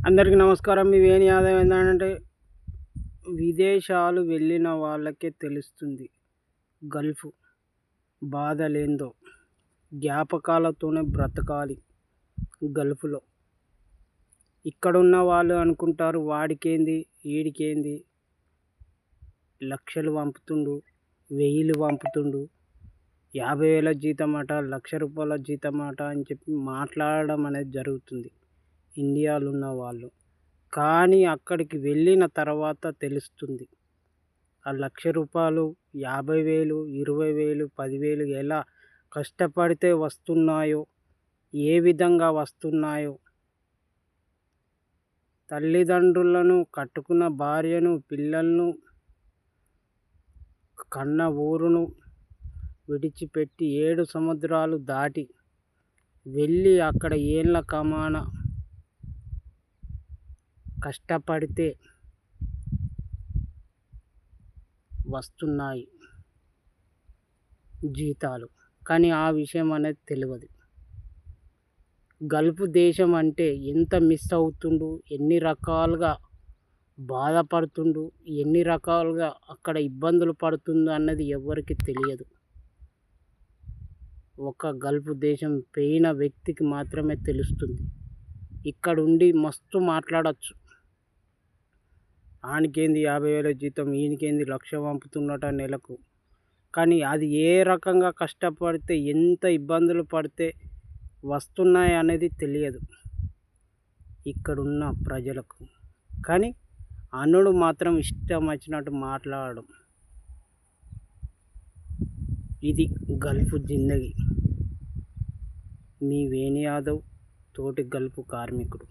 అందరికీ నమస్కారం. మీ వేణి ఆదాయం ఏంటంటే విదేశాలు వెళ్ళిన వాళ్ళకే తెలుస్తుంది గల్ఫ్ బాధలేందో. జ్ఞాపకాలతోనే బ్రతకాలి గల్ఫ్లో. ఇక్కడున్న వాళ్ళు అనుకుంటారు వాడికేంది ఈడికేంది, లక్షలు పంపుతుండు, వెయ్యిలు పంపుతుండు, 50,000 జీతమట, ₹1,00,000 జీతమట అని చెప్పి మాట్లాడడం అనేది జరుగుతుంది ఇండియాలో ఉన్న వాళ్ళు. కానీ అక్కడికి వెళ్ళిన తర్వాత తెలుస్తుంది ఆ ₹1,00,000, 50,000, 20,000, 10,000 ఎలా కష్టపడితే వస్తున్నాయో, ఏ విధంగా వస్తున్నాయో. తల్లిదండ్రులను, కట్టుకున్న భార్యను, పిల్లలను, కన్న ఊరును విడిచిపెట్టి 7 సముద్రాలు దాటి వెళ్ళి అక్కడ ఏళ్ళ కమాన కష్టపడితే వస్తున్నాయి జీతాలు. కానీ ఆ విషయం అనేది తెలియదు. గల్ఫ్ దేశం అంటే ఎంత మిస్ అవుతుండు, ఎన్ని రకాలుగా బాధపడుతుండు, ఎన్ని రకాలుగా అక్కడ ఇబ్బందులు పడుతుందో అన్నది ఎవరికి తెలియదు. ఒక గల్ఫ్ దేశం పోయిన వ్యక్తికి మాత్రమే తెలుస్తుంది. ఇక్కడ ఉండి మస్తు మాట్లాడచ్చు, ఆనికేంది 50,000 జీతం, ఈయనకేంది 1,00,000 పంపుతున్నట నెలకు. కానీ అది ఏ రకంగా కష్టపడితే, ఎంత ఇబ్బందులు పడితే వస్తున్నాయి అనేది తెలియదు ఇక్కడున్న ప్రజలకు. కానీ అనుడు మాత్రం ఇష్టం వచ్చినట్టు మాట్లాడడం. ఇది గల్ఫ్ జిందగీ. మీ వేణి యాదవ్, తోటి గల్ఫ్ కార్మికుడు.